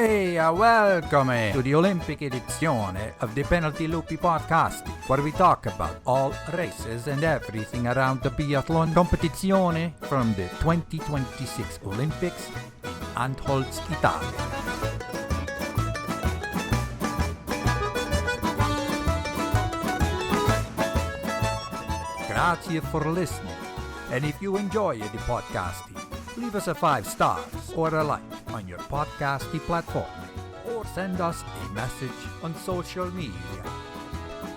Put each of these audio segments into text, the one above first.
Welcome to the Olympic edition of the Penalty Loopy podcast, where we talk about all races and everything around the biathlon competizione from the 2026 Olympics in Antholz, Italy. Grazie for listening, and if you enjoy the podcast, leave us a 5 stars or a like on your podcasty platform, or send us a message on social media.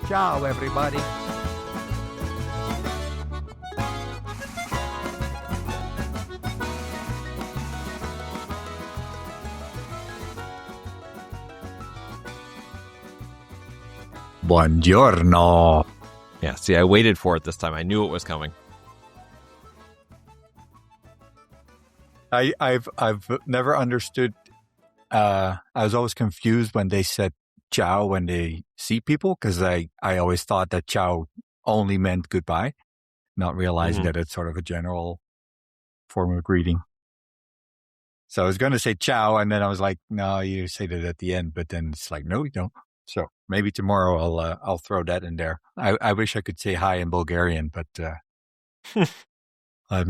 Ciao, everybody. Buongiorno. Yeah, see, I waited for it this time. I knew it was coming. I've never understood. I was always confused when they said ciao when they see people, because I always thought that ciao only meant goodbye, not realizing that it's sort of a general form of greeting. So I was going to say ciao, and then I was like, no, you say that at the end, but then it's like, no, you don't. So maybe tomorrow I'll throw that in there. I wish I could say hi in Bulgarian, but I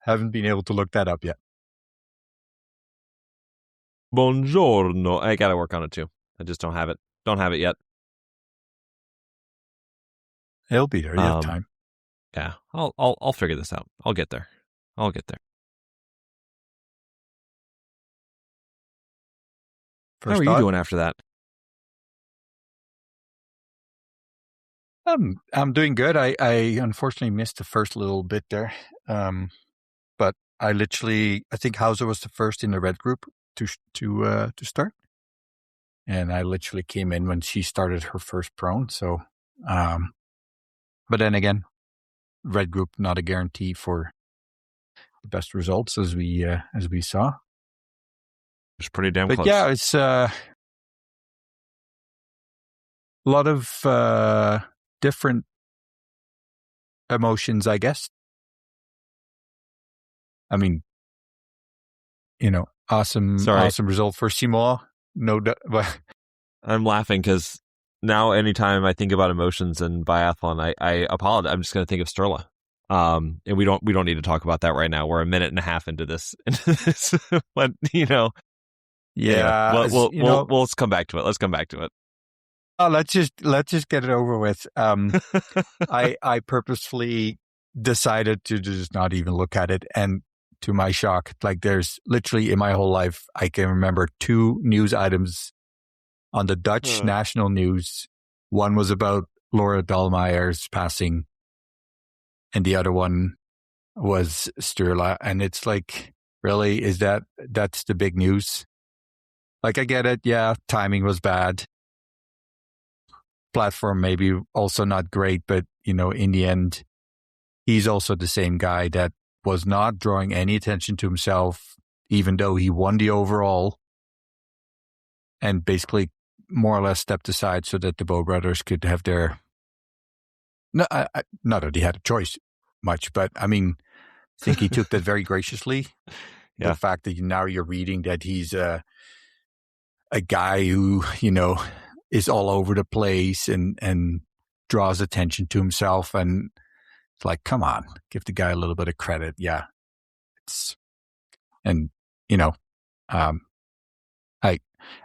haven't been able to look that up yet. Buongiorno. I got to work on it too. I just don't have it. Don't have it yet. It'll be there. You have time. Yeah, I'll figure this out. I'll get there. How are you doing after that? I'm doing good. I unfortunately missed the first little bit there. But I think Hauser was the first in the red group to start. And I literally came in when she started her first prone. So, but then again, red group, not a guarantee for the best results as we saw. It's pretty damn close. But yeah, it's a lot of different emotions, I guess. I mean, awesome result for Simon. No doubt. I'm laughing because now anytime I think about emotions in biathlon, I apologize. I'm just going to think of Sturla. And we don't need to talk about that right now. We're a minute and a half into this. But yeah, let's come back to it. Let's come back to it. Oh, let's just get it over with. I purposefully decided to just not even look at it, and to my shock, like there's literally in my whole life, I can remember 2 news items on the Dutch national news. One was about Lora Meier's passing, and the other one was Sturla. And it's like, really, that's the big news? Like, I get it. Yeah, timing was bad. Platform maybe also not great, but in the end, he's also the same guy that was not drawing any attention to himself, even though he won the overall, and basically more or less stepped aside so that the Bow brothers could have their. No, not that he had a choice much, but I mean, I think he took that very graciously. Yeah. The fact that now you're reading that he's a guy who is all over the place and draws attention to himself, and it's like, come on, give the guy a little bit of credit. Yeah.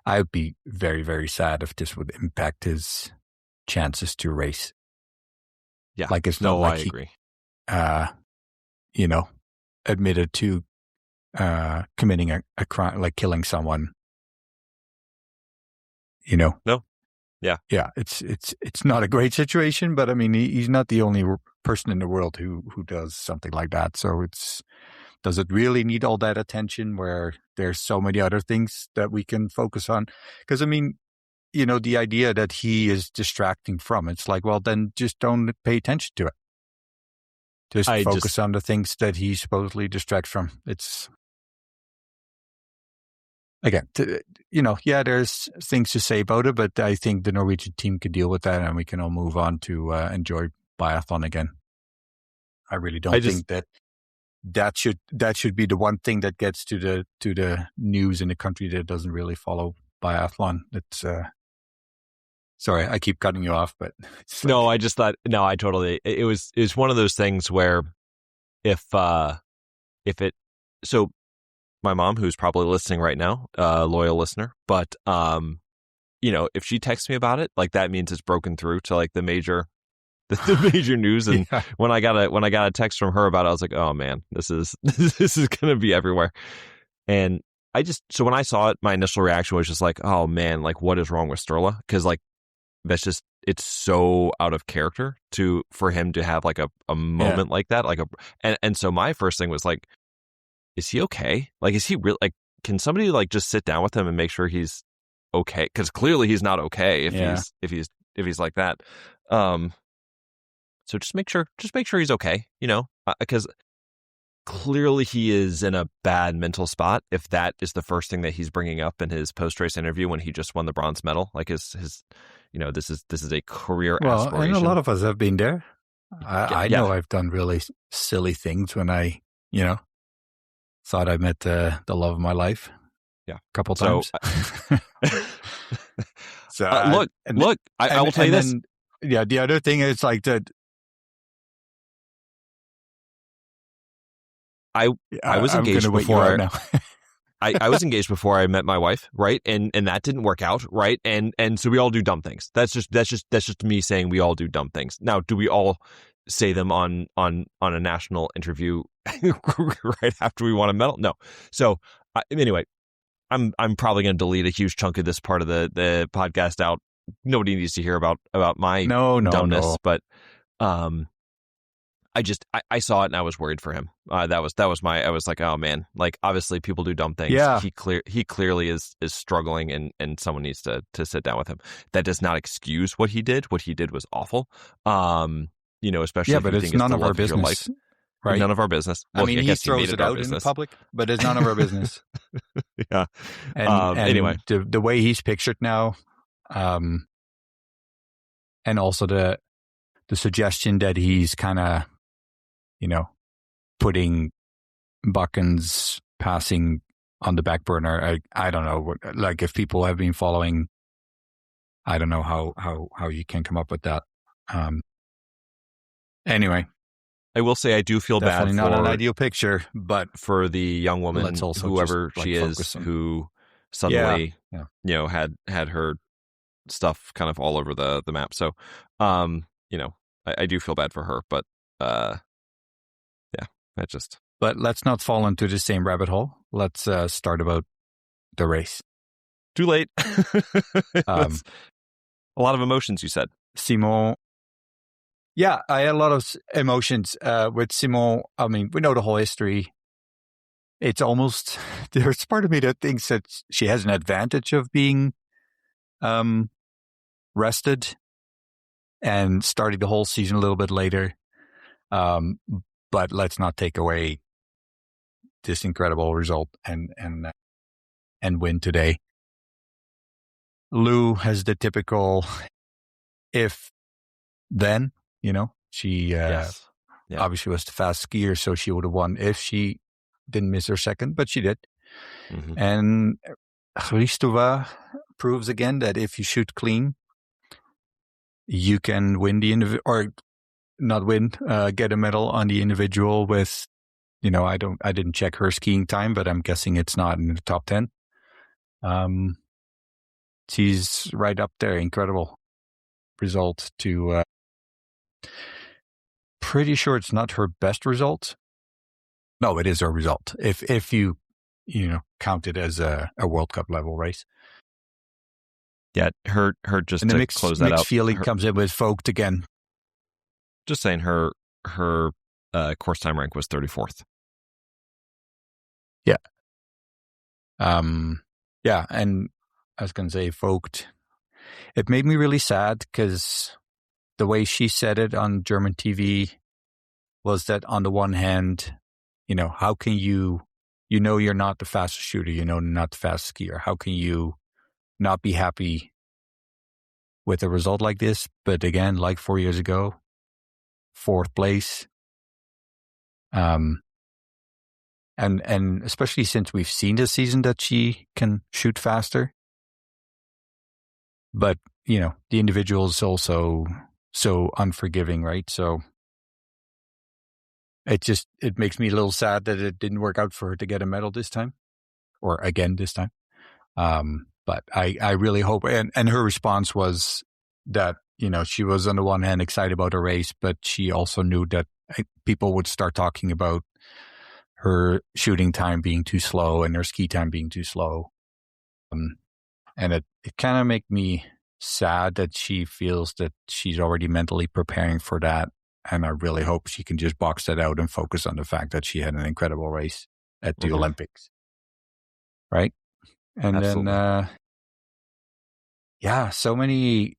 I would be very, very sad if this would impact his chances to race. Yeah. Like, it's not like I agree. Admitted to committing a crime, like killing someone. No. Yeah. Yeah, it's not a great situation, but I mean, he's not the only person in the world who does something like that. So does it really need all that attention where there's so many other things that we can focus on? Because I mean, the idea that he is distracting from, it's like, well, then just don't pay attention to it. Just focus on the things that he supposedly distracts from. It's, again, there's things to say about it, but I think the Norwegian team could deal with that, and we can all move on to enjoy biathlon again. I really don't think that that should be the one thing that gets to the news in a country that doesn't really follow biathlon. It's sorry, I keep cutting you off, but no, I just thought I totally. It was one of those things where if it so my mom, who's probably listening right now, loyal listener, but if she texts me about it, like that means it's broken through to like the major news. And when I got a text from her about it, I was like, oh man, this is going to be everywhere. And so when I saw it, my initial reaction was just like, oh man, like what is wrong with Sturla? Because like that's just, it's so out of character for him to have like a moment like that. Like and so my first thing was like, is he okay? Like, is he really, like, can somebody like just sit down with him and make sure he's okay? Because clearly he's not okay if he's like that. So just make sure he's okay, because clearly he is in a bad mental spot if that is the first thing that he's bringing up in his post-race interview when he just won the bronze medal. Like his this is a career aspiration. And a lot of us have been there. I know I've done really silly things when I, thought I met the love of my life. Yeah, a couple times. Look, I will tell you this. The other thing is like that. I was engaged before. I was engaged before I met my wife, right? And that didn't work out, right? And so we all do dumb things. That's just me saying we all do dumb things. Now, do we all say them on a national interview right after we won a medal? No. So anyway, I'm probably going to delete a huge chunk of this part of the podcast out. Nobody needs to hear about my dumbness, no. But I saw it and I was worried for him. I was like, oh man, like obviously people do dumb things. Yeah. He clearly is struggling and someone needs to sit down with him. That does not excuse what he did. What he did was awful. Especially if but you it's think none the of our love your business. life. Right. None of our business. Well, I mean, he throws it out in the public, but it's none of our business. Yeah. And anyway, the way he's pictured now, and also the suggestion that he's kind of, putting Buchan's passing on the back burner. I don't know. Like if people have been following, I don't know how you can come up with that. Anyway. I will say I do feel definitely bad for not an ideal picture, but for the young woman, whoever she is, who suddenly had her stuff kind of all over the map. So, I do feel bad for her, but that just. But let's not fall into the same rabbit hole. Let's start about the race. Too late. A lot of emotions, you said. Simon. Yeah, I had a lot of emotions with Simon. I mean, we know the whole history. It's almost, there's part of me that thinks that she has an advantage of being rested and starting the whole season a little bit later. But let's not take away this incredible result and win today. Lou has the typical if then. She obviously was the fast skier, so she would have won if she didn't miss her second, but she did. Mm-hmm. And Hristova proves again that if you shoot clean, you can win the or not win, get a medal on the individual with, I didn't check her skiing time, but I'm guessing it's not in the top 10. She's right up there. Incredible result to. Pretty sure it's not her best result. No, it is her result. If you count it as a World Cup level race. Yeah, her just and to the close that out. Feeling comes in with Voigt again. Just saying, her course time rank was 34th. Yeah. Yeah, and I was going to say Voigt. It made me really sad because the way she said it on German TV was that on the one hand, how can you're not the fastest shooter, not the fastest skier. How can you not be happy with a result like this? But again, like 4 years ago, 4th place. And especially since we've seen this season that she can shoot faster. But, you know, the individual is also so unforgiving, right? So it makes me a little sad that it didn't work out for her to get a medal this time, or again this time. But I really hope, and her response was that, you know, she was on the one hand excited about the race, but she also knew that people would start talking about her shooting time being too slow and her ski time being too slow. And it kind of made me sad that she feels that she's already mentally preparing for that. And I really hope she can just box that out and focus on the fact that she had an incredible race at the Olympics. Right? And Absolutely. Then, so many,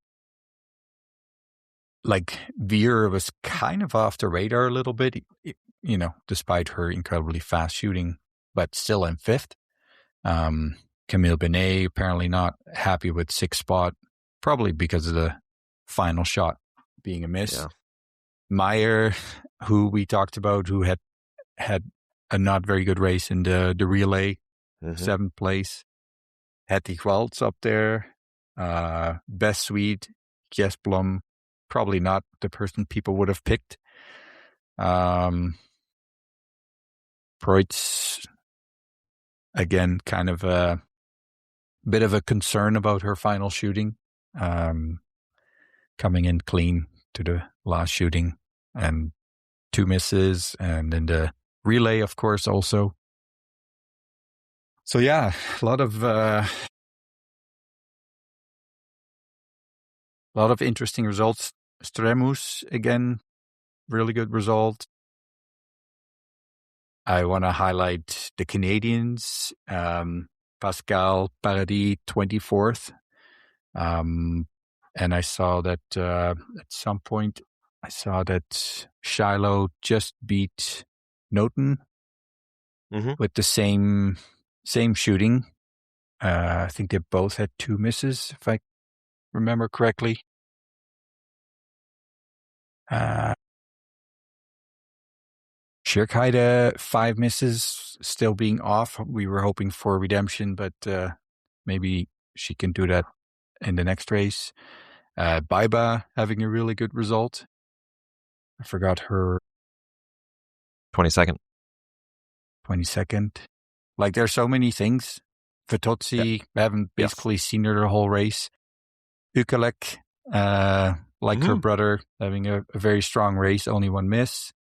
like, Veer was kind of off the radar a little bit, you know, despite her incredibly fast shooting, but still in fifth. Camille Bened apparently not happy with sixth spot, probably because of the final shot being a miss. Yeah. Meier, who we talked about, who had a not very good race in the relay, seventh place. Hetty Gwaltz up there. Best Swede, Jesblom, probably not the person people would have picked. Preutz, again, kind of a bit of a concern about her final shooting. Coming in clean to the last shooting and 2 misses, and in the relay, of course, also. So yeah, a lot of interesting results. Stremus, again, really good result. I want to highlight the Canadians. Pascale, Paradis, 24th. And I saw that at some point, Shiloh just beat Noten with the same shooting. I think they both had 2 misses, if I remember correctly. Schierkheide, 5 misses, still being off. We were hoping for redemption, but maybe she can do that in the next race. Baiba having a really good result. I forgot her 22nd. Like, there's so many things. Vitozzi, I haven't basically seen her the whole race. Ukalek, like her brother, having a very strong race, only 1 miss.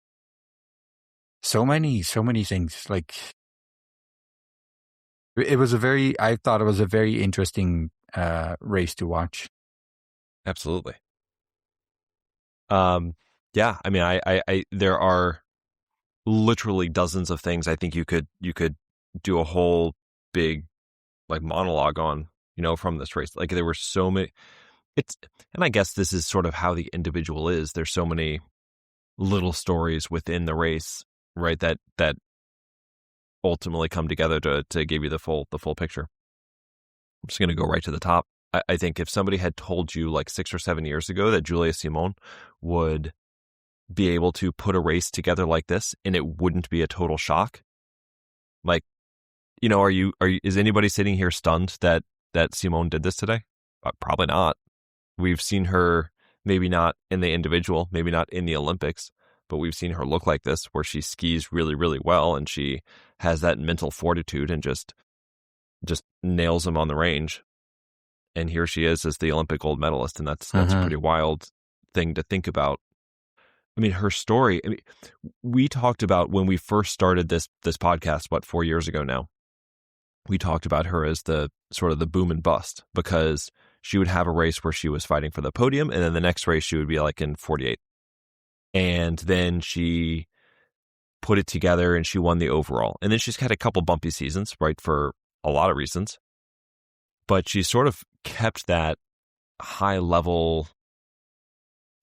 So many things. Like, I thought it was a very interesting race to watch. Absolutely. Yeah, I mean, I there are literally dozens of things I think you could do a whole big, like, monologue on, you know, from this race. Like, there were so many. And I guess this is sort of how the individual is. There's so many little stories within the race, right, that ultimately come together to give you the full picture. I'm just going to go right to the top. I think if somebody had told you like 6 or 7 years ago that Julia Simon would be able to put a race together like this and it wouldn't be a total shock, like, you know, is anybody sitting here stunned that Simon did this today? Probably not. We've seen her, maybe not in the individual, maybe not in the Olympics, but we've seen her look like this, where she skis really, really well, and she has that mental fortitude and just nails them on the range. And here she is as the Olympic gold medalist, and that's a pretty wild thing to think about. I mean, her story. I mean, we talked about when we first started this podcast, 4 years ago now. We talked about her as the sort of the boom and bust, because she would have a race where she was fighting for the podium, and then the next race she would be like in 48. And then she put it together and she won the overall. And then she's had a couple bumpy seasons, right, for a lot of reasons. But she sort of kept that high level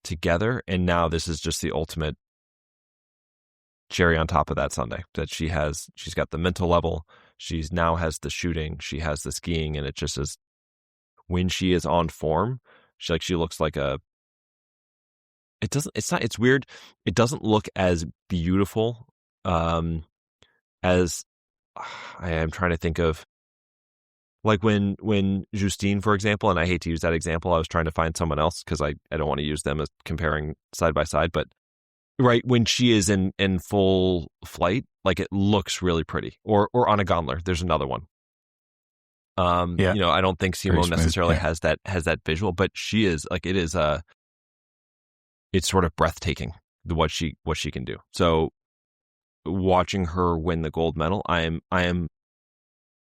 together. And now this is just the ultimate cherry on top of that sundae, that she's got the mental level. She's now has the shooting. She has the skiing. And it just is, when she is on form, she looks like it's weird. It doesn't look as beautiful as I am trying to think of, like when Justine, for example, and I hate to use that example, I was trying to find someone else because I don't want to use them as comparing side by side, but right when she is in full flight, like it looks really pretty. Or on a gondola, there's another one. Yeah. I don't think Very Simone smooth, necessarily yeah. has that visual, but she is like it's sort of breathtaking what she can do. So watching her win the gold medal, I am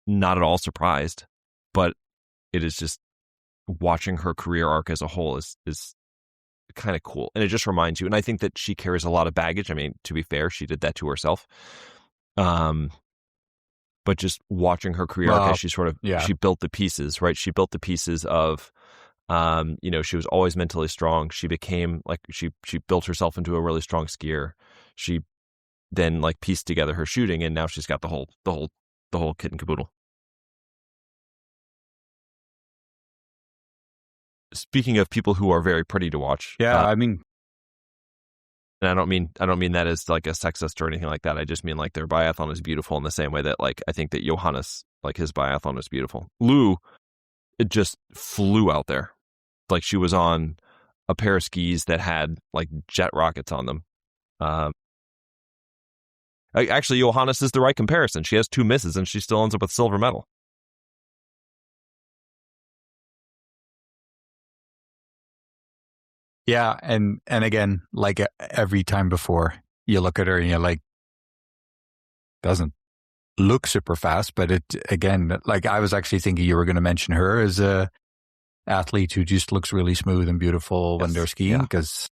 not at all surprised, but it is just watching her career arc as a whole is kind of cool. And it just reminds you, and I think that she carries a lot of baggage. I mean, to be fair, she did that to herself. But just watching her career arc as she built the pieces, right? She built the pieces of, she was always mentally strong. She became like, she built herself into a really strong skier. She then like pieced together her shooting, and now she's got the whole kit and caboodle. Speaking of people who are very pretty to watch. Yeah, I mean, and I don't mean that as like a sexist or anything like that. I just mean like their biathlon is beautiful in the same way that like I think that Johannes, like his biathlon is beautiful. Lou, it just flew out there. Like she was on a pair of skis that had like jet rockets on them. Actually, Johannes is the right comparison. She has 2 misses and she still ends up with silver medal. yeah, and again, like every time before, you look at her and you're like, doesn't look super fast, but it again, like I was actually thinking you were going to mention her as a athlete who just looks really smooth and beautiful when they're skiing, because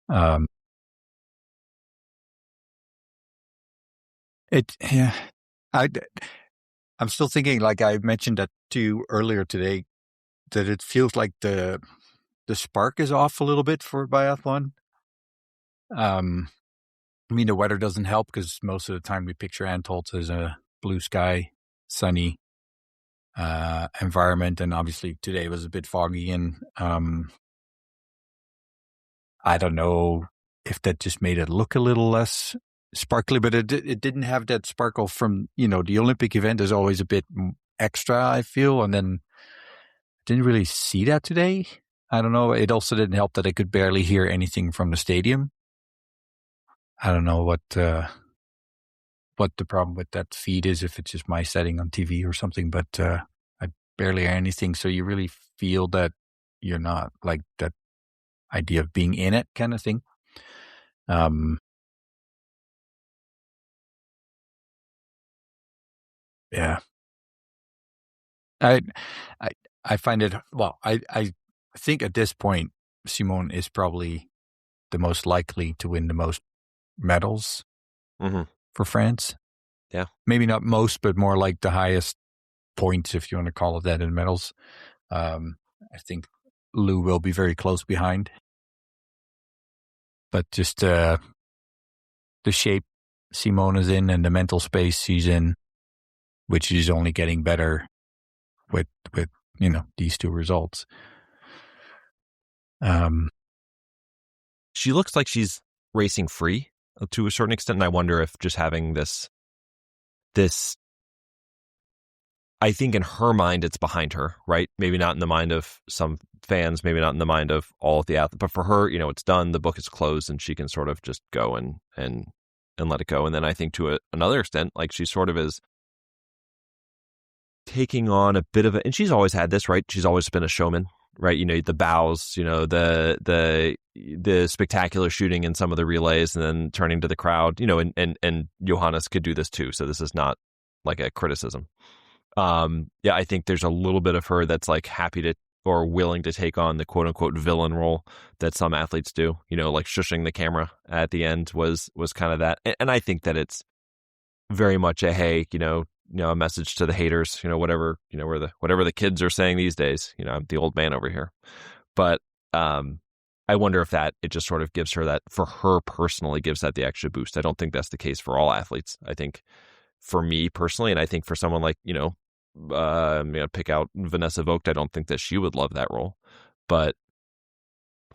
I'm still thinking, like I mentioned that to you earlier today, that it feels like the spark is off a little bit for biathlon. I mean, the weather doesn't help because most of the time we picture Antolz as a blue sky, sunny environment, and obviously today was a bit foggy, and I don't know if that just made it look a little less sparkly, but it didn't have that sparkle from, the Olympic event is always a bit extra, I feel, and then I didn't really see that today. I don't know. It also didn't help that I could barely hear anything from the stadium. I don't know what the problem with that feed is, if it's just my setting on TV or something, but I barely hear anything. So you really feel that you're not, like, that idea of being in it kind of thing. Yeah. I find it, well, I think at this point, Simone is probably the most likely to win the most medals for France. Yeah. Maybe not most, but more like the highest points, if you want to call it that, in medals. I think Lou will be very close behind. But just the shape Simone is in and the mental space she's in, which is only getting better with these 2 results. She looks like she's racing free to a certain extent, and I wonder if just having this, I think in her mind it's behind her, right? Maybe not in the mind of some fans, maybe not in the mind of all of the athletes, but for her, it's done, the book is closed, and she can sort of just go and let it go. And then I think to another extent, like she sort of is taking on a bit of and she's always had this, right? She's always been a showman, right? The bows, the spectacular shooting in some of the relays and then turning to the crowd, and Johannes could do this too. So this is not like a criticism. I think there's a little bit of her that's like happy to or willing to take on the quote unquote villain role that some athletes do, like shushing the camera at the end was kind of that. And I think that it's very much a, hey, a message to the haters, whatever the kids are saying these days, I'm the old man over here. But I wonder if that it just sort of gives her that, for her personally, gives that the extra boost. I don't think that's the case for all athletes. I think for me personally, and I think for someone like, I'm going to pick out Vanessa Voigt, I don't think that she would love that role. But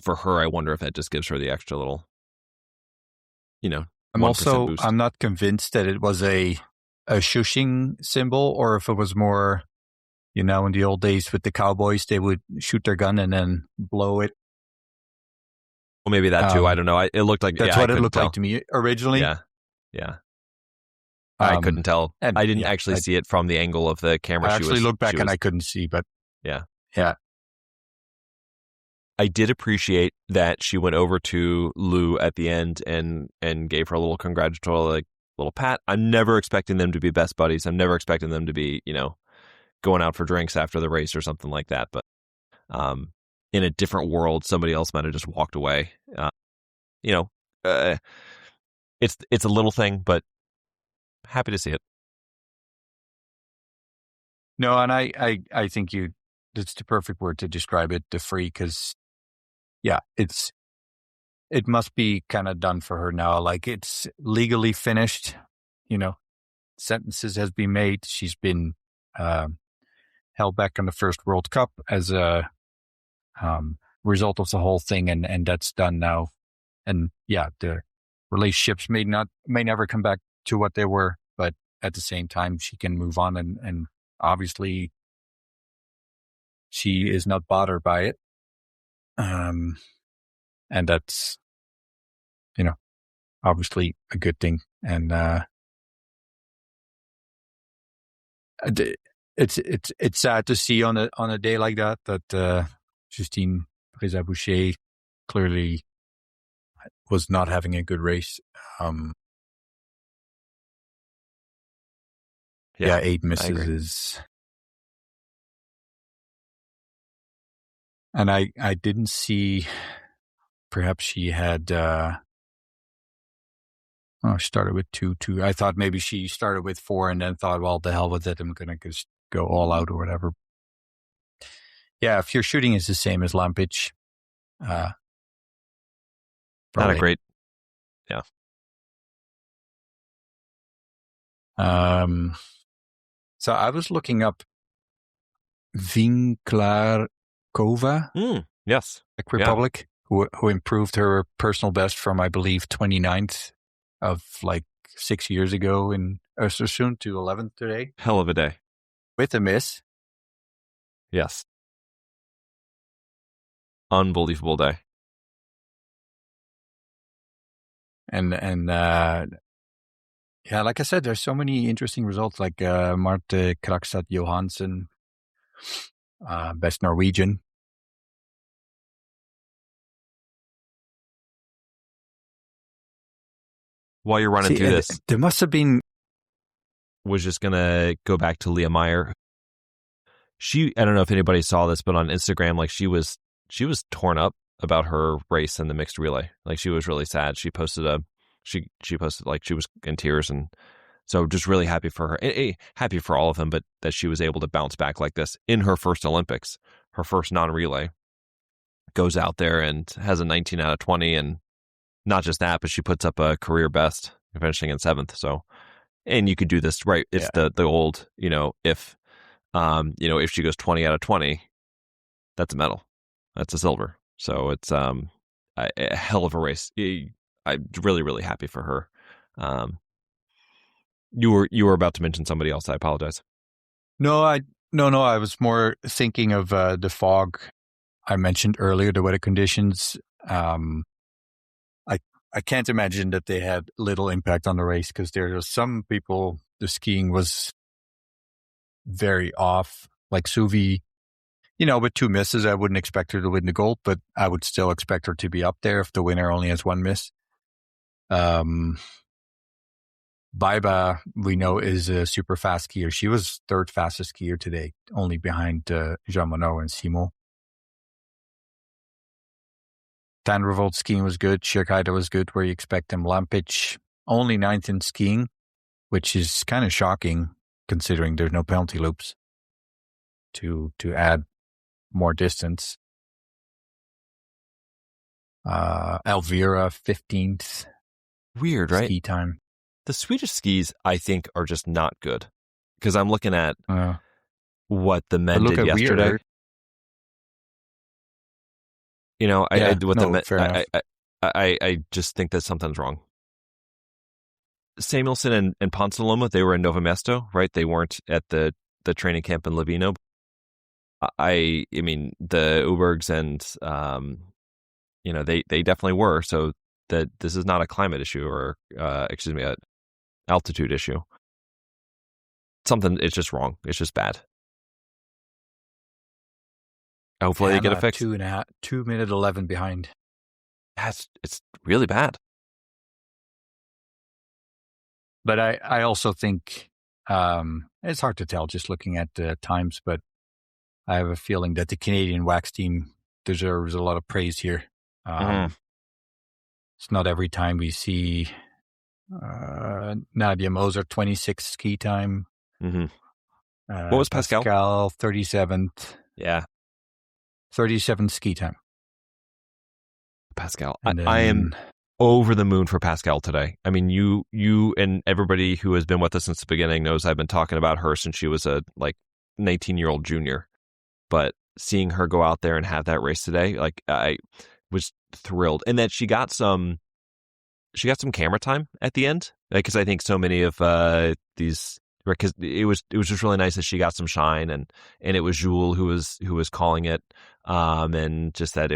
for her, I wonder if that just gives her the extra little, 1% boost. I'm not convinced that it was a shushing symbol, or if it was more, in the old days with the cowboys, they would shoot their gun and then blow it. Well, maybe that too. I don't know. It looked like that's what it looked like to me originally. Yeah. I couldn't tell. I didn't actually see it from the angle of the camera. I actually looked back and I couldn't see, but yeah. I did appreciate that she went over to Lou at the end and gave her a little congratulatory, little pat. I'm never expecting them to be best buddies. I'm never expecting them to be, going out for drinks after the race or something like that. But in a different world, somebody else might have just walked away. It's a little thing, but happy to see it. No, and I think that's the perfect word to describe it, the free, because it must be kind of done for her now. Like, it's legally finished, sentences has been made. She's been held back on the first World Cup as a result of the whole thing, and that's done now. And the relationships may never come back to what they were, but at the same time, she can move on, and obviously she is not bothered by it. And that's, obviously a good thing. And it's sad to see on a day like that Justine Tereza clearly was not having a good race. 8 misses is, and I didn't see. Perhaps she had. Started with 2. I thought maybe she started with 4 and then thought, well, the hell with it. I'm going to just go all out or whatever. Yeah, if your shooting is the same as Lampic, not a great. Yeah. So I was looking up Vinklarkova. Yes. Czech Republic, who improved her personal best from, I believe, 29th of 6 years ago in Östersund to 11th today. Hell of a day. With a miss. Yes. Unbelievable day. And like I said, there's so many interesting results, like Marte Krakstad Johansen, best Norwegian. While you're running through this, there must have been. Was just gonna go back to Lea Meier. I don't know if anybody saw this, but on Instagram, she was torn up about her race in the mixed relay. She was really sad. She posted she posted she was in tears, and so just really happy for her. Happy for all of them, but that she was able to bounce back like this in her first Olympics, her first non-relay. Goes out there and has a 19 out of 20, and not just that, but she puts up a career best, finishing in 7th. So, and you could do this right. It's the old, if she goes 20 out of 20, that's a medal, that's a silver. So it's a hell of a race. I'm really, really happy for her. You were about to mention somebody else. I apologize. No, I was more thinking of the fog I mentioned earlier, the weather conditions. I can't imagine that they had little impact on the race, because there are some people, the skiing was very off. Like Suvi, with 2 misses, I wouldn't expect her to win the gold, but I would still expect her to be up there if the winner only has 1 miss. Baiba, we know, is a super fast skier. She was 3rd fastest skier today, only behind Jeanmonnot and Simon. Tanrevold skiing was good. Schierkeiter was good, where you expect him. Lampic, only 9th in skiing, which is kind of shocking considering there's no penalty loops to add more distance. Elvira, 15th. Weird, right? Ski time. The Swedish skis, I think, are just not good, because I'm looking at what the men did yesterday. Weird. I just think that something's wrong. Samuelson and Ponsaloma, they were in Novo Mesto, right? They weren't at the training camp in Livino. I mean, the Ubergs and, they definitely were. So that this is not a climate issue or, an altitude issue. It's just wrong. It's just bad. Hopefully they get it fixed. 2:11 behind. It's really bad. But I also think it's hard to tell just looking at the times, but I have a feeling that the Canadian wax team deserves a lot of praise here. It's not every time we see Nadia Moser 26 ski time. Mm-hmm. What was Pascale? Pascale 37th. Yeah. 37 ski time. Pascale. I am over the moon for Pascale today. I mean, you and everybody who has been with us since the beginning knows I've been talking about her since she was a 19-year-old junior. But seeing her go out there and have that race today, I was thrilled. And that she got some camera time at the end, because I think so many of these, because it was just really nice that she got some shine, and it was Jules who was calling it, and just that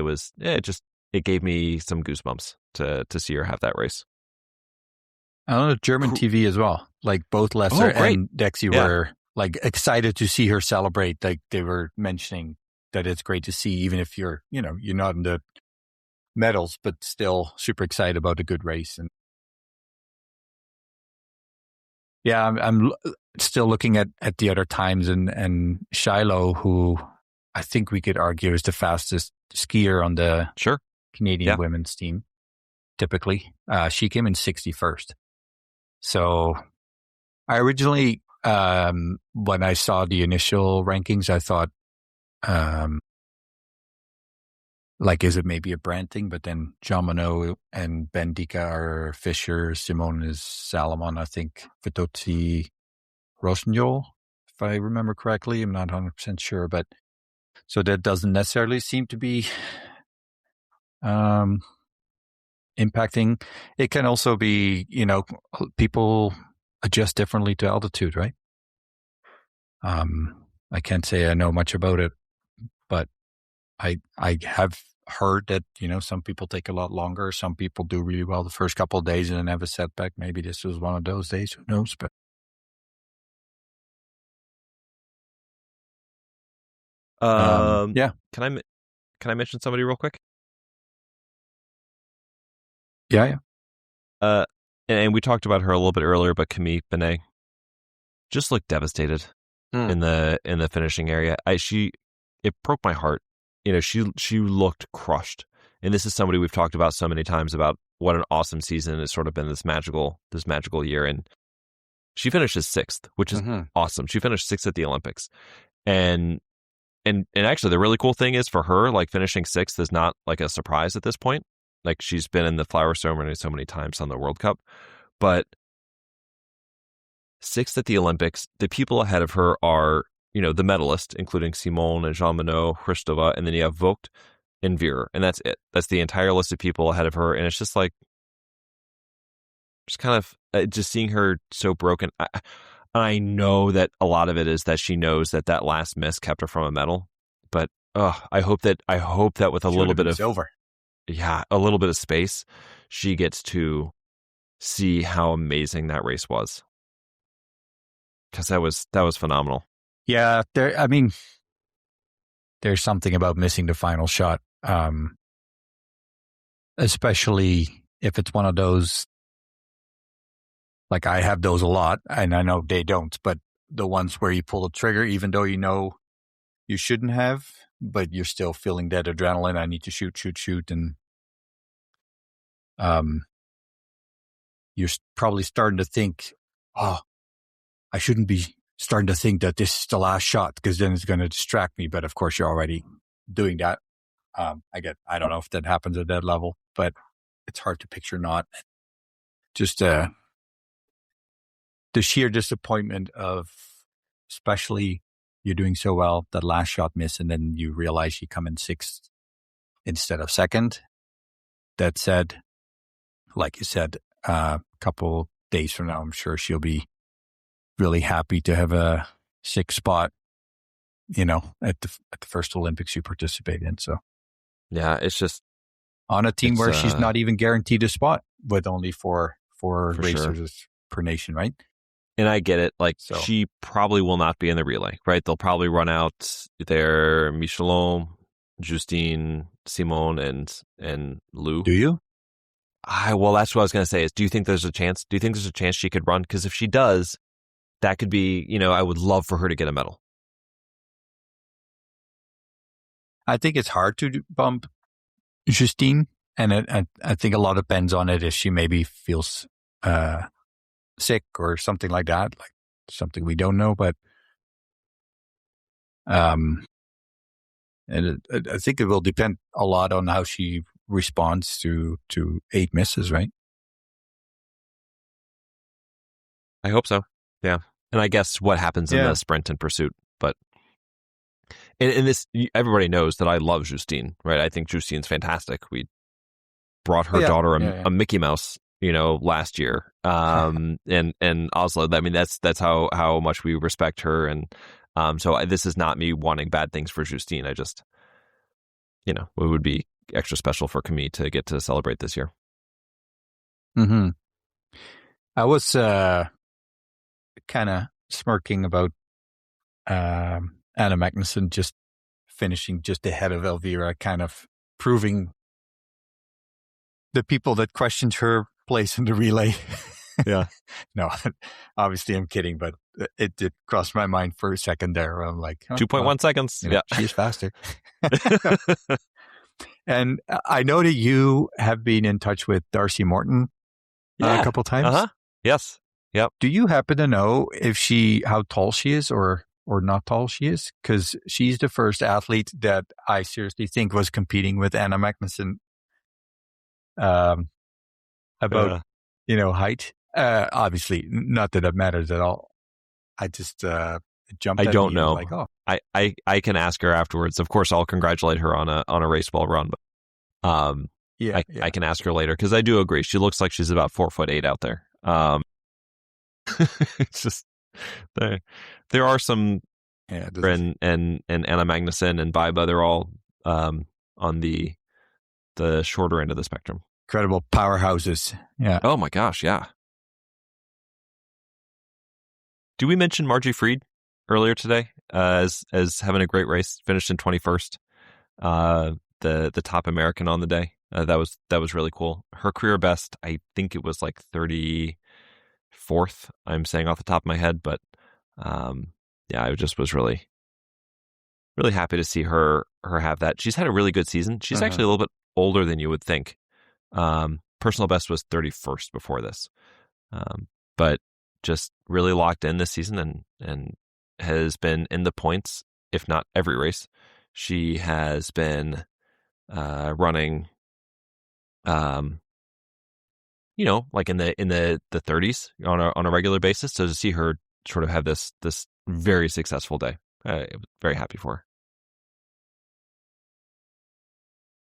it gave me some goosebumps to see her have that race. I know German TV as well. Like both Lesser and Dexy were excited to see her celebrate. Like they were mentioning that it's great to see, even if you're not in the medals, but still super excited about a good race. And yeah, I'm still looking at the other times, and Shiloh, who I think we could argue is the fastest skier on the Canadian women's team. Typically, she came in 61st. So I originally, when I saw the initial rankings, I thought, is it maybe a brand thing? But then Jeanmonnot and Benedika are Fischer, Simone is Salomon, I think Vitozzi Rossignol, if I remember correctly. I'm not 100% sure, but so that doesn't necessarily seem to be impacting. It can also be, people adjust differently to altitude, right? I can't say I know much about it, but I have heard that, some people take a lot longer. Some people do really well the first couple of days and then have a setback. Maybe this was one of those days. Who knows? But Can I mention somebody real quick? Yeah. And we talked about her a little bit earlier, but Camille Bened just looked devastated in the finishing area. It broke my heart. She looked crushed. And this is somebody we've talked about so many times about what an awesome season it's sort of been, this magical year. And she finishes 6th, which is awesome. She finished 6th at the Olympics. And actually the really cool thing is for her, finishing 6th is not a surprise at this point. She's been in the flower ceremony so many times on the World Cup, but 6th at the Olympics, the people ahead of her are, the medalists, including Simone and Jeanmonnot, Hristova, and then you have Voigt and Veer, and that's it. That's the entire list of people ahead of her, and it's just just seeing her so broken. I know that a lot of it is that she knows that last miss kept her from a medal, but I hope that with a little bit of silver. Yeah, a little bit of space, she gets to see how amazing that race was. Because that was phenomenal. Yeah, there's something about missing the final shot, especially if it's one of those, I have those a lot, and I know they don't, but the ones where you pull the trigger, even though you shouldn't have, but you're still feeling that adrenaline. I need to shoot. And you're probably starting to think, I shouldn't be starting to think that this is the last shot because then it's going to distract me. But of course, you're already doing that. I don't know if that happens at that level, but it's hard to picture not. Just the sheer disappointment of, especially you're doing so well, that last shot miss, and then you realize you come in 6th instead of 2nd. That said, like you said, a couple days from now, I'm sure she'll be really happy to have a 6th spot, at the first Olympics you participate in. So yeah, it's just on a team where she's not even guaranteed a spot with only four racers per nation, right? And I get it. Like, she probably will not be in the relay, right? They'll probably run out their Michelin, Justine, Simone, and Lou. Do you? Well, that's what I was going to say is, do you think there's a chance? Do you think there's a chance she could run? Because if she does, that could be, I would love for her to get a medal. I think it's hard to bump Justine, and I think a lot depends on it if she maybe feels sick or something like that, like something we don't know. But and I think it will depend a lot on how she responds to 8 misses, right? I hope so. Yeah. And I guess what happens in the sprint and pursuit. But and this, everybody knows that I love Justine, right? I think Justine's fantastic. We brought her daughter a Mickey Mouse, last year. And Oslo, I mean, that's how much we respect her. And so this is not me wanting bad things for Justine. I just, it would be extra special for Camille to get to celebrate this year. Mm-hmm. I was kind of smirking about Anna Magnussen just finishing just ahead of Elvira, kind of proving the people that questioned her place in the relay. Yeah. No, obviously I'm kidding, but it did cross my mind for a second there. I'm like, 2.1 seconds. She's faster. And I know that you have been in touch with Darcy Morton a couple times. Uh-huh. Yes. Yep. Do you happen to know how tall she is or not tall she is? Because she's the first athlete that I seriously think was competing with Anna Magnussen about, height. Obviously, not that it matters at all. I just jumped. I don't know. Like, oh. I can ask her afterwards. Of course, I'll congratulate her on a race well run. But I can ask her later because I do agree. She looks like she's about 4'8" out there. It's just there are some and Anna Magnussen and Baiba. They're all on the shorter end of the spectrum. Incredible powerhouses. Yeah. Oh my gosh. Yeah. Do we mention Margie Fried earlier today as having a great race? Finished in 21st, the top American on the day. That was really cool. Her career best, I think it was like 34th. I'm saying off the top of my head, but I just was really, really happy to see her have that. She's had a really good season. She's actually a little bit older than you would think. Personal best was 31st before this, but just really locked in this season and has been in the points, if not every race. She has been running, like in the 30s on a regular basis. So to see her sort of have this very successful day, very happy for her.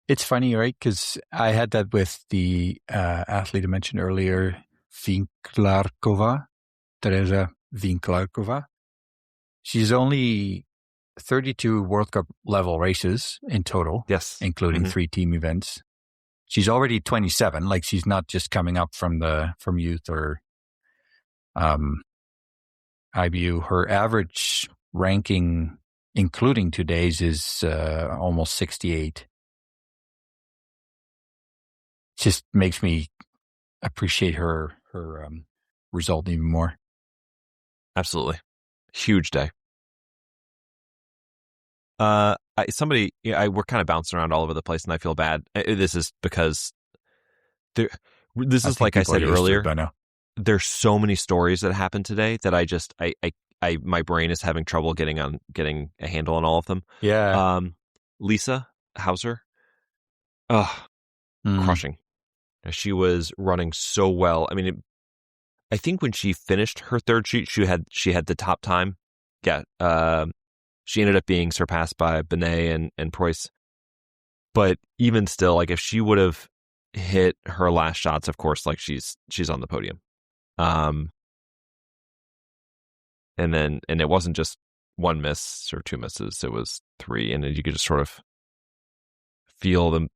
It's funny, right? Because I had that with the athlete I mentioned earlier, Vinklarkova, Tereza Vinklarkova. She's only 32 World Cup level races in total. Yes. Including 3 team events. She's already 27. Like, she's not just coming up from youth or IBU. Her average ranking, including today's, is almost 68. Just makes me appreciate her result even more. Absolutely. Huge day. We're kind of bouncing around all over the place, and I feel bad. This is because this is like I said earlier. There's so many stories that happened today that I my brain is having trouble getting a handle on all of them. Yeah. Lisa Hauser, crushing. She was running so well. I mean, I think when she finished her third sheet, she had the top time. Yeah. She ended up being surpassed by Bened and Preuss. But even still, like if she would have hit her last shots, of course, like she's on the podium. And it wasn't just one miss or two misses, it was three. And you could just sort of feel the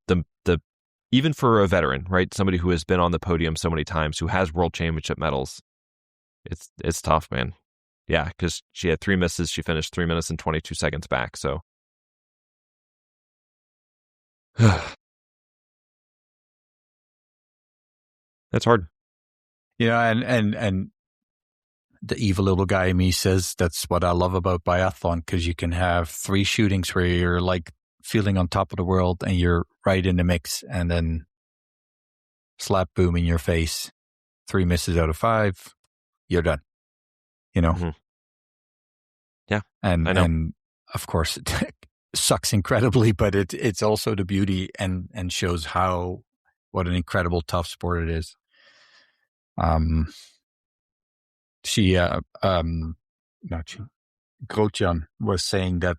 even for a veteran, right? Somebody who has been on the podium so many times, who has world championship medals, it's tough, man. Yeah, because she had three misses. She finished 3 minutes and 22 seconds back. So that's hard. And the evil little guy in me says that's what I love about biathlon, because you can have three shootings where you're like feeling on top of the world and you're right in the mix, and then slap boom in your face, 3 misses out of 5, you're done. Mm-hmm. Yeah, and of course it sucks incredibly, but it's also the beauty and shows what an incredible tough sport it is. Grotjan was saying that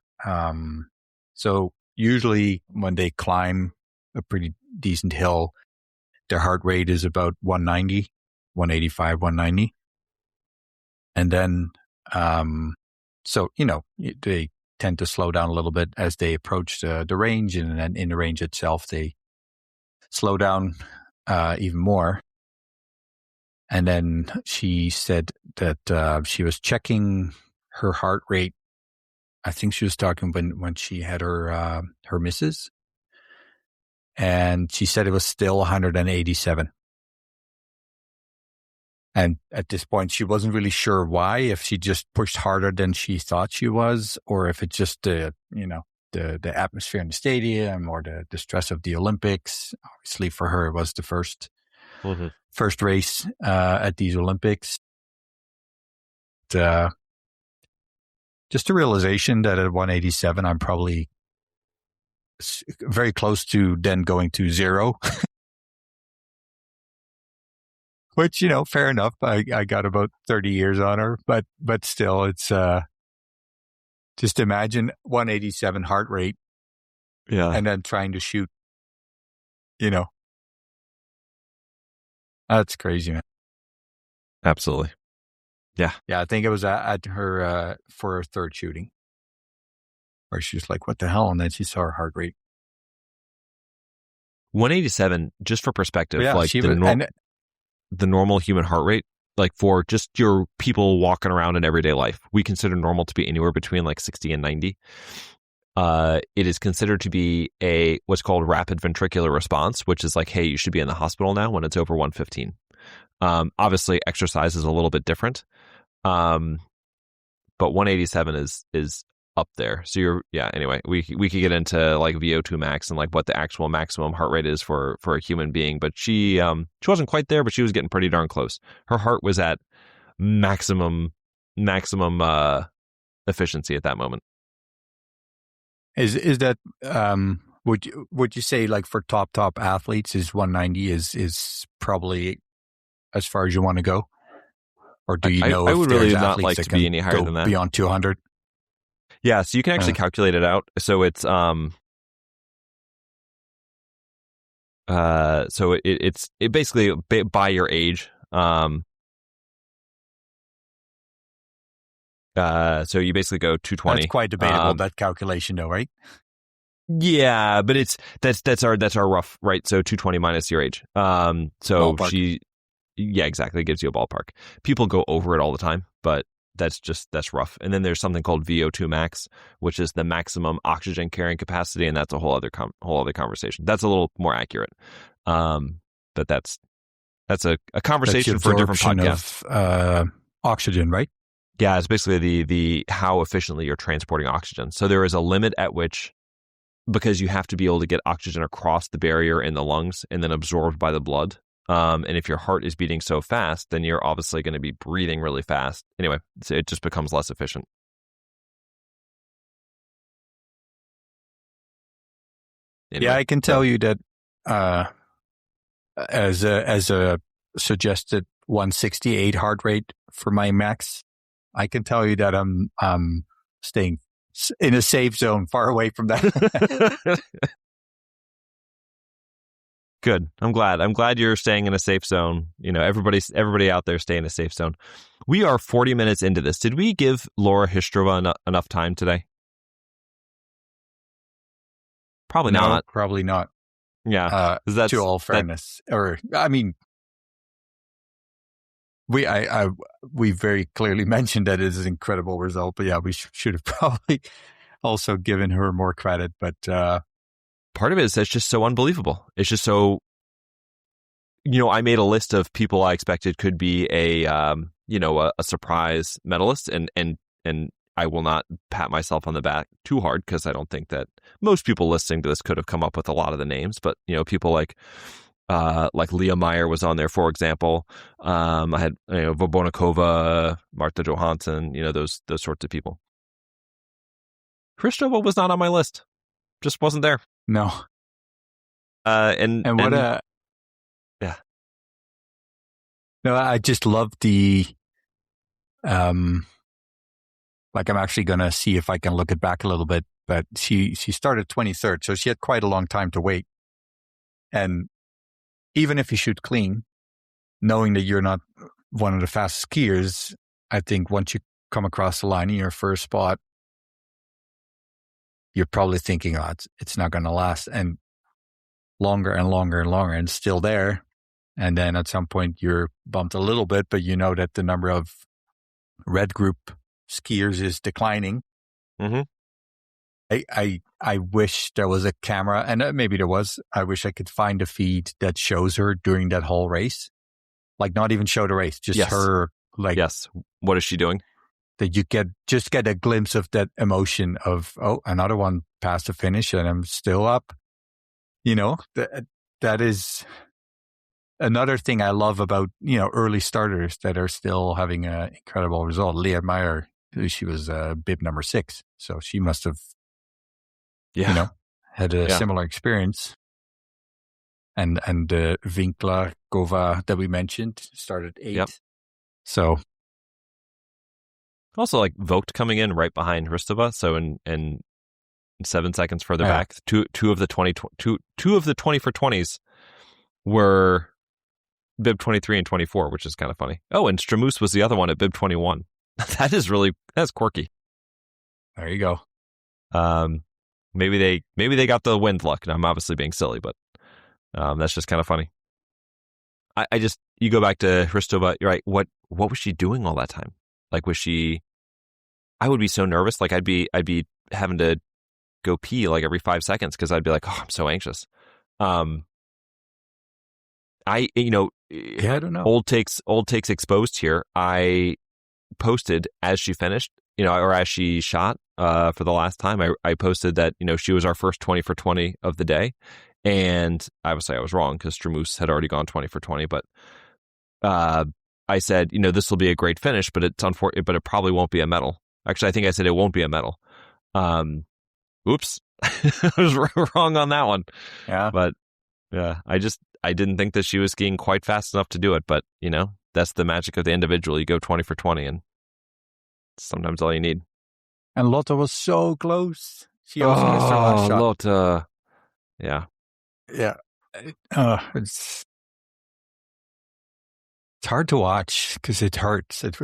so usually when they climb a pretty decent hill, their heart rate is about 190, 185, 190. And then so they tend to slow down a little bit as they approach the range, and then in the range itself they slow down even more. And then she said that she was checking her heart rate. I think she was talking when she had her misses, and she said it was still 187. And at this point, she wasn't really sure why, if she just pushed harder than she thought she was, or if it's just the atmosphere in the stadium or the stress of the Olympics. Obviously, for her, it was the first race at these Olympics. Just a realization that at 187, I'm probably very close to then going to 0. Which, fair enough. I got about 30 years on her, but still, it's just imagine 187 heart rate, and then trying to shoot. That's crazy, man. Absolutely. Yeah. I think it was at her for her third shooting, where she was like, "What the hell?" And then she saw her heart rate. 187, just for perspective, the normal human heart rate, like for just your people walking around in everyday life, we consider normal to be anywhere between like 60 and 90. It is considered to be what's called rapid ventricular response, which is like, hey, you should be in the hospital now when it's over 115. Obviously, exercise is a little bit different, but 187 is up there. So anyway, we could get into like VO2 max and like what the actual maximum heart rate is for a human being, but she wasn't quite there, but she was getting pretty darn close. Her heart was at maximum efficiency at that moment. Is that would you say, like, for top athletes, is 190 is probably as far as you want to go? Or do you know I would really not like to be any higher than that, beyond 200? Yeah, so you can actually calculate it out. So it's it's basically by your age. So you basically go 220. That's quite debatable, that calculation, though, right? Yeah, but that's our rough, right? So 220 minus your age. So ballpark. Exactly, it gives you a ballpark. People go over it all the time, but that's rough. And then there's something called VO2 max, which is the maximum oxygen carrying capacity, and that's a whole other conversation. That's a little more accurate. But that's a conversation for a different podcast. Of oxygen, right? Yeah, it's basically the how efficiently you're transporting oxygen. So there is a limit at which, because you have to be able to get oxygen across the barrier in the lungs and then absorbed by the blood. And if your heart is beating so fast, then you're obviously going to be breathing really fast. Anyway, so it just becomes less efficient. Anyway, I can tell you that as a suggested 168 heart rate for my max, I can tell you that I'm staying in a safe zone, far away from that. Good. I'm glad you're staying in a safe zone. Everybody out there stay in a safe zone. We are 40 minutes into this. Did we give Lora Hristova enough time today? Probably No, not. probably not. Yeah. To all fairness, we very clearly mentioned that it is an incredible result, but yeah, we should have probably also given her more credit. But part of it is it's just so unbelievable. It's just so, I made a list of people I expected could be a surprise medalist, and I will not pat myself on the back too hard because I don't think that most people listening to this could have come up with a lot of the names, but people like Lea Meier was on there, for example. I had Vobonikova, Marta Johansson, those sorts of people. Hristova was not on my list. Just wasn't there. No. Yeah. No, I just love the I'm actually going to see if I can look it back a little bit, but she started 23rd, so she had quite a long time to wait. And even if you shoot clean, knowing that you're not one of the fastest skiers, I think once you come across the line in your first spot, you're probably thinking, it's not going to last. And longer and longer and longer, and still there. And then at some point you're bumped a little bit, but you know that the number of red group skiers is declining. Mm-hmm. I wish there was a camera, and maybe there was. I wish I could find a feed that shows her during that whole race. Not even show the race, just her. Yes. What is she doing? That you get a glimpse of that emotion of, another one past the finish and I'm still up. That is another thing I love about, early starters that are still having an incredible result. Lea Meier, she was bib number 6. So she must have, had a similar experience. And Vinklarkova that we mentioned started 8. Yep. So. Also, Vogt coming in right behind Hristova. So in 7 seconds further back, two of the 20 for 20s were bib 23 and 24, which is kind of funny. Oh, and Stramus was the other one at bib 21. That's quirky. There you go. Maybe they got the wind luck, and I'm obviously being silly, but that's just kind of funny. I just, you go back to Hristova, you're right. What was she doing all that time? Was she? I would be so nervous. I'd be having to go pee every 5 seconds because I'd be like, I'm so anxious. I don't know. Old takes exposed here. I posted as she finished, or as she shot for the last time. I posted that she was our first 20 for 20 of the day, and obviously I was wrong because Stramus had already gone 20 for 20, but I said, this will be a great finish, but it's unfortunate, but it probably won't be a medal. Actually, I think I said it won't be a medal. Oops. I was wrong on that one. Yeah. But yeah, I didn't think that she was skiing quite fast enough to do it. But, that's the magic of the individual. You go 20 for 20, and sometimes all you need. And Lotte was so close. She also missed her last shot. Lotte. Yeah. Yeah. It's hard to watch because it hurts. It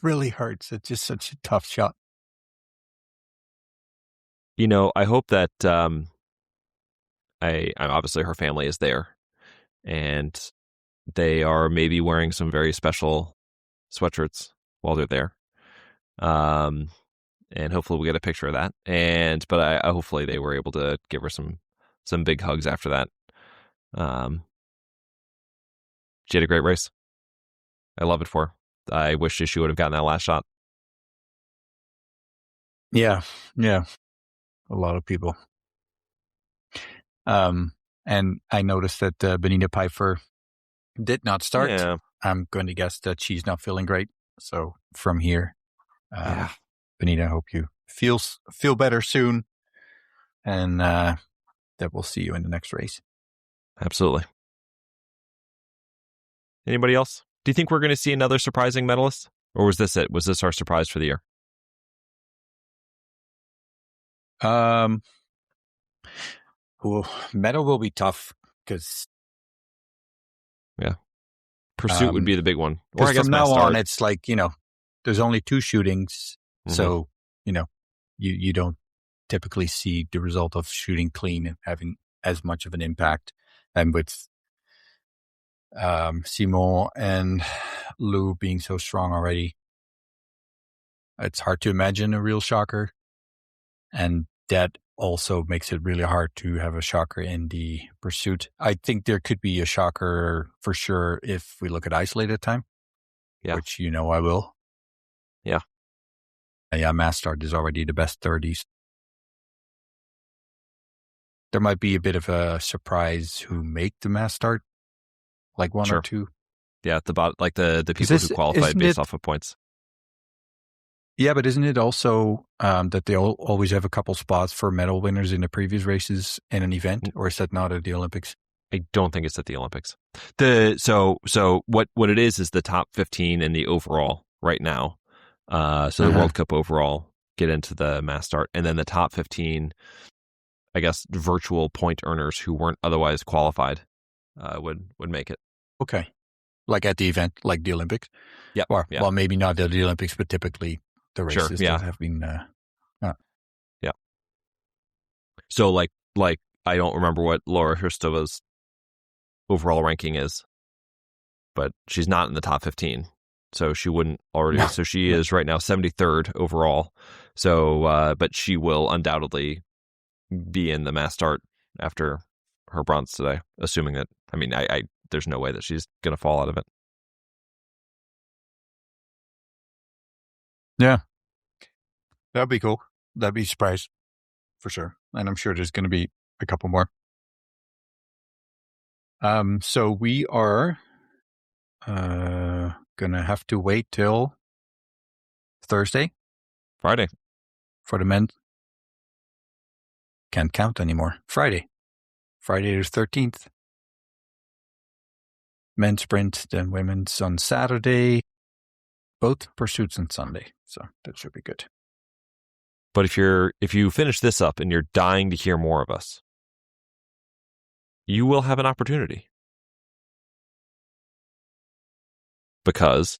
really hurts. It's just such a tough shot. I hope that I'm obviously her family is there, and they are maybe wearing some very special sweatshirts while they're there. And hopefully we get a picture of that. But I hopefully they were able to give her some big hugs after that. She had a great race. I love it for her. I wish she would have gotten that last shot. Yeah. A lot of people. And I noticed that Benita Pfeiffer did not start. Yeah. I'm going to guess that she's not feeling great. So from here, Benita, I hope you feel better soon, and that we'll see you in the next race. Absolutely. Anybody else? Do you think we're going to see another surprising medalist? Or was this it? Was this our surprise for the year? Medal will be tough because Pursuit would be the big one. Or I guess from now mass start. on, it's like, there's only 2 shootings. Mhm. So, you don't typically see the result of shooting clean and having as much of an impact. And with Simon and Lou being so strong already, it's hard to imagine a real shocker. And that also makes it really hard to have a shocker in the pursuit. I think there could be a shocker for sure if we look at isolated time, which I will. Yeah. Mass start is already the best 30s. There might be a bit of a surprise who make the mass start, like 1 or 2. Yeah, like the people who qualified based off of points. Yeah, but isn't it also that they always have a couple spots for medal winners in the previous races in an event, or is that not at the Olympics? I don't think it's at the Olympics. So what it is the top 15 in the overall right now. So the World Cup overall get into the mass start, and then the top 15, I guess, virtual point earners who weren't otherwise qualified would make it. Okay, like at the event, like the Olympics. Yeah. Well, maybe not at the Olympics, but typically the races that have been. Yeah. So like I don't remember what Lora Hristova's overall ranking is, but she's not in the top 15. So she wouldn't already. No. So she is right now 73rd overall. So, but she will undoubtedly be in the mass start after her bronze today, assuming that. I mean, I there's no way that she's going to fall out of it. Yeah, that'd be cool. That'd be a surprise for sure, and I'm sure there's going to be a couple more. So we are gonna have to wait till Friday for the men. Can't count anymore. Friday the 13th. Men's sprint, then women's on Saturday. Both pursuits on Sunday, so that should be good. But if you finish this up and you're dying to hear more of us, you will have an opportunity. Because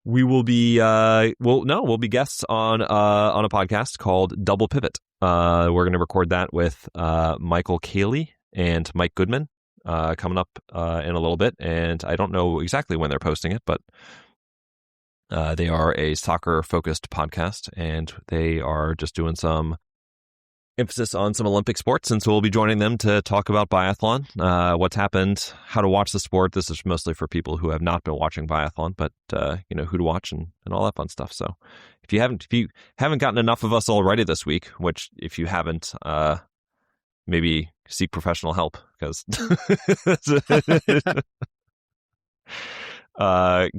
we will be we'll be guests on a podcast called Double Pivot. We're going to record that with Michael Cayley and Mike Goodman coming up in a little bit, and I don't know exactly when they're posting it, but they are a soccer focused podcast, and they are just doing some emphasis on some Olympic sports, and so we'll be joining them to talk about biathlon, what's happened, how to watch the sport. This is mostly for people who have not been watching biathlon, but who to watch and all that fun stuff. So if you haven't gotten enough of us already this week, which if you haven't, maybe seek professional help, because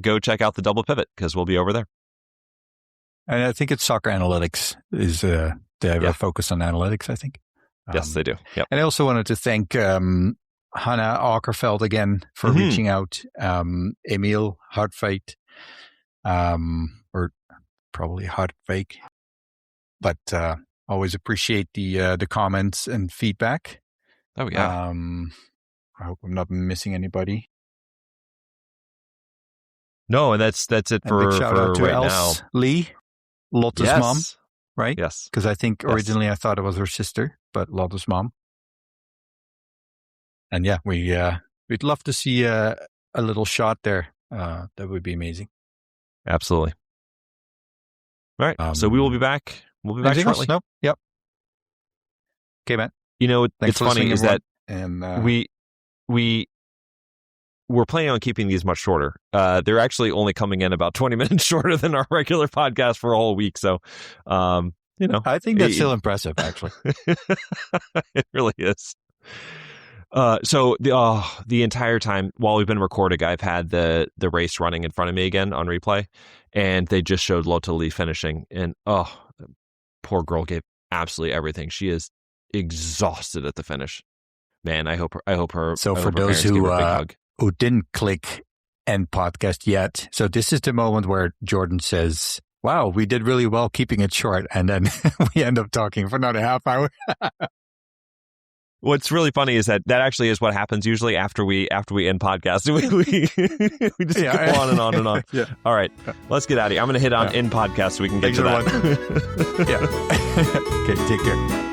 go check out the Double Pivot, because we'll be over there. And I think it's Soccer Analytics is they have a focus on analytics, I think. Yes, they do. Yep. And I also wanted to thank Hannah Åkerfeldt again for reaching out. Emil Hartveit, or probably Heartbreak, but always appreciate the comments and feedback. Oh yeah. I hope I'm not missing anybody. No, and that's it for shout out to right Else now. Lee, Lotte's mom, right? Yes. Because I think originally I thought it was her sister, but Lotte's mom. And yeah, we'd love to see a little shot there. That would be amazing. Absolutely. All right. So we will be back. We'll be back shortly. Nope. Yep. Okay, man. It's funny is everyone. that and we're planning on keeping these much shorter. They're actually only coming in about 20 minutes shorter than our regular podcast for a whole week. So, I think that's still impressive, actually. It really is. So the entire time while we've been recording, I've had the race running in front of me again on replay, and they just showed Lotte Lie finishing, and poor girl gave absolutely everything. She is exhausted at the finish. Man, I hope her. So for those who didn't click end podcast yet, so this is the moment where Jordan says, "Wow, we did really well keeping it short," and then we end up talking for another half hour. What's really funny is that actually is what happens usually after we end podcasts. We just go on and on and on. Yeah. All right, let's get out of here. I'm going to hit on end podcast so we can get to that. Yeah. Okay, take care.